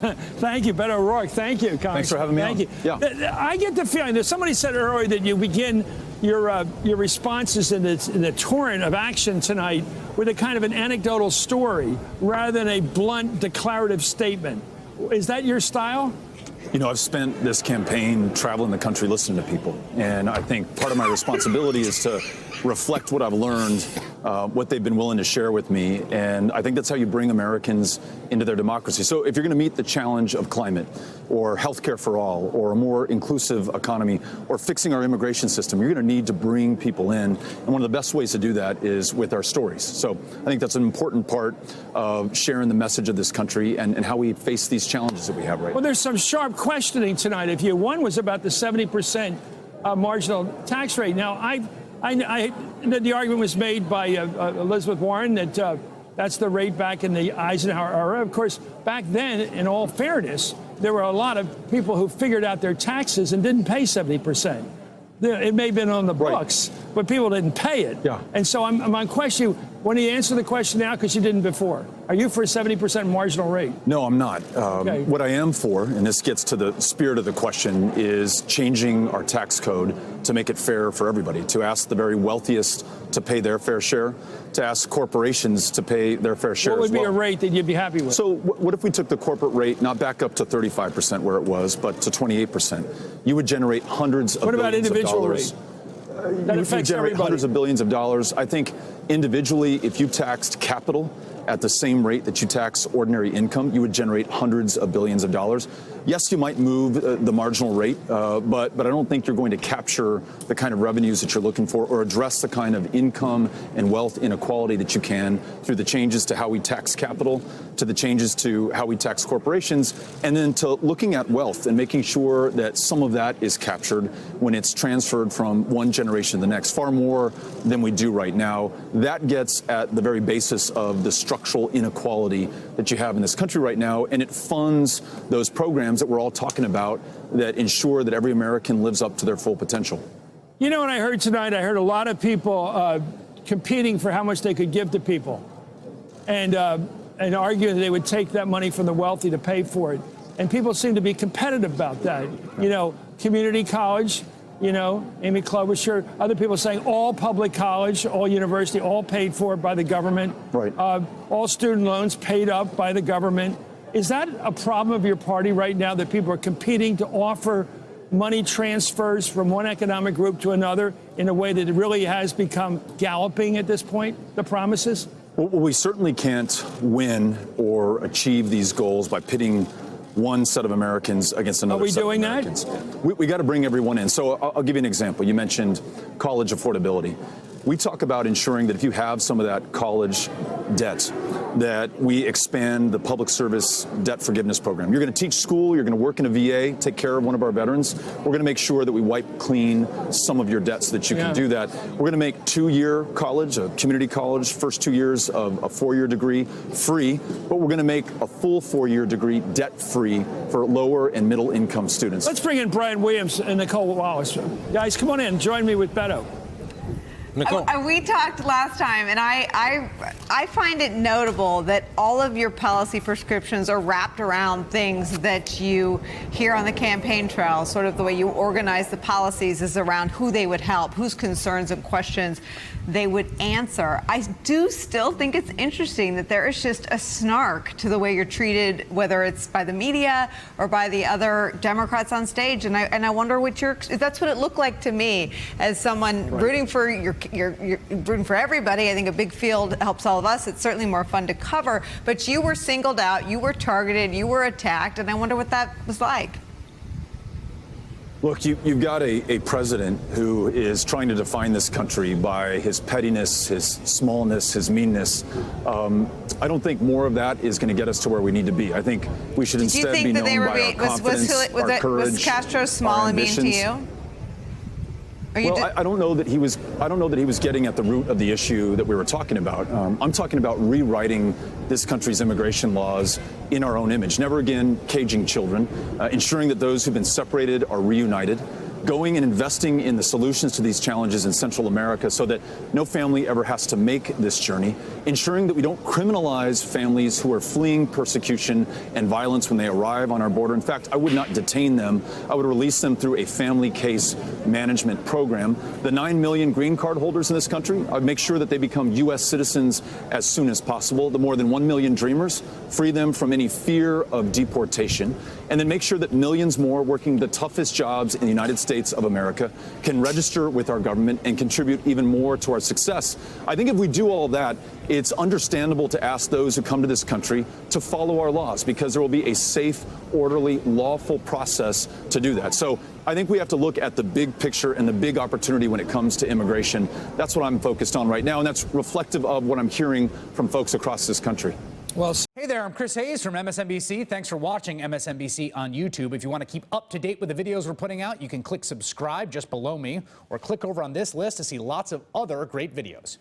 Thank you, Beto O'Rourke. Thank you, Congressman. Thanks for having me Thank on. you. Yeah. I get the feeling that somebody said earlier that you begin your responses in the torrent of action tonight with a kind of an anecdotal story rather than a blunt declarative statement. Is that your style? You know, I've spent this campaign traveling the country listening to people, and I think part of my responsibility is to reflect what I've learned, what they've been willing to share with me, and I think that's how you bring Americans into their democracy. So if you're going to meet the challenge of climate, or healthcare for all, or a more inclusive economy, or fixing our immigration system, you're going to need to bring people in, and one of the best ways to do that is with our stories. So I think that's an important part of sharing the message of this country and how we face these challenges that we have right now. Well, there's some sharp questioning tonight. If you one was about the 70% marginal tax rate. Now, the argument was made by Elizabeth Warren that that's the rate back in the Eisenhower era. Of course, back then, in all fairness, there were a lot of people who figured out their taxes and didn't pay 70%. It may have been on the books, but people didn't pay it. Yeah. And so I'm on question. When you answer the question now, because you didn't before, are you for a 70% marginal rate? No, I'm not. Okay. What I am for, and this gets to the spirit of the question, is changing our tax code to make it fair for everybody, to ask the very wealthiest to pay their fair share, to ask corporations to pay their fair share. What would as well. be a rate that you'd be happy with? So what if we took the corporate rate not back up to 35% where it was, but to 28%? You would generate hundreds of billions of dollars. What about individual rate? That You affects generate everybody. hundreds of billions of dollars. I think individually, if you taxed capital at the same rate that you tax ordinary income, you would generate hundreds of billions of dollars. Yes, you might move the marginal rate, but I don't think you're going to capture the kind of revenues that you're looking for or address the kind of income and wealth inequality that you can through the changes to how we tax capital, to the changes to how we tax corporations, and then to looking at wealth and making sure that some of that is captured when it's transferred from one generation to the next, far more than we do right now. That gets at the very basis of the structural inequality that you have in this country right now, and it funds those programs that we're all talking about that ensure that every American lives up to their full potential. You know what I heard tonight? I heard a lot of people competing for how much they could give to people and arguing that they would take that money from the wealthy to pay for it. And people seem to be competitive about that. You know, community college, you know, Amy Klobuchar, other people saying all public college, all university, all paid for by the government. Right. All student loans paid up by the government. Is that a problem of your party right now, that people are competing to offer money transfers from one economic group to another in a way that it really has become galloping at this point, the promises? Well, we certainly can't win or achieve these goals by pitting one set of Americans against another set of Americans. Are we doing that? We got to bring everyone in. So I'll give you an example. You mentioned college affordability. We talk about ensuring that if you have some of that college debt, that we expand the public service debt forgiveness program. You're going to teach school, you're going to work in a VA, take care of one of our veterans. We're going to make sure that we wipe clean some of your debt so that you can do that. We're going to make 2-year college, a community college, first 2 years of a 4-year degree free, but we're going to make a full 4-year degree debt-free for lower and middle income students. Let's bring in Brian Williams and Nicole Wallace. Guys, come on in. Join me with Beto. Nicole. We talked last time, and I find it notable that all of your policy prescriptions are wrapped around things that you hear on the campaign trail. Sort of the way you organize the policies is around who they would help, whose concerns and questions they would answer. I do still think it's interesting that there is just a snark to the way you're treated, whether it's by the media or by the other Democrats on stage. And I wonder what that's what it looked like to me as someone rooting for you're rooting for everybody. I think a big field helps all of us. It's certainly more fun to cover. But you were singled out, you were targeted, you were attacked, and I wonder what that was like. Look, you've got a president who is trying to define this country by his pettiness, his smallness, his meanness. I don't think more of that is going to get us to where we need to be. I think we should instead be known by our confidence, our courage, was Castro small and mean to you? Well, I don't know that he was. I don't know that he was getting at the root of the issue that we were talking about. I'm talking about rewriting this country's immigration laws in our own image. Never again caging children, ensuring that those who've been separated are reunited, going and investing in the solutions to these challenges in Central America so that no family ever has to make this journey, ensuring that we don't criminalize families who are fleeing persecution and violence when they arrive on our border. In fact, I would not detain them. I would release them through a family case management program. The 9 million green card holders in this country, I'd make sure that they become U.S. citizens as soon as possible. The more than 1 million dreamers, free them from any fear of deportation, and then make sure that millions more working the toughest jobs in the United States of America can register with our government and contribute even more to our success. I think if we do all of that, it's understandable to ask those who come to this country to follow our laws, because there will be a safe, orderly, lawful process to do that. So I think we have to look at the big picture and the big opportunity when it comes to immigration. That's what I'm focused on right now, and that's reflective of what I'm hearing from folks across this country. Well, hey there, I'm Chris Hayes from MSNBC. Thanks for watching MSNBC on YouTube. If you want to keep up to date with the videos we're putting out, you can click subscribe just below me, or click over on this list to see lots of other great videos.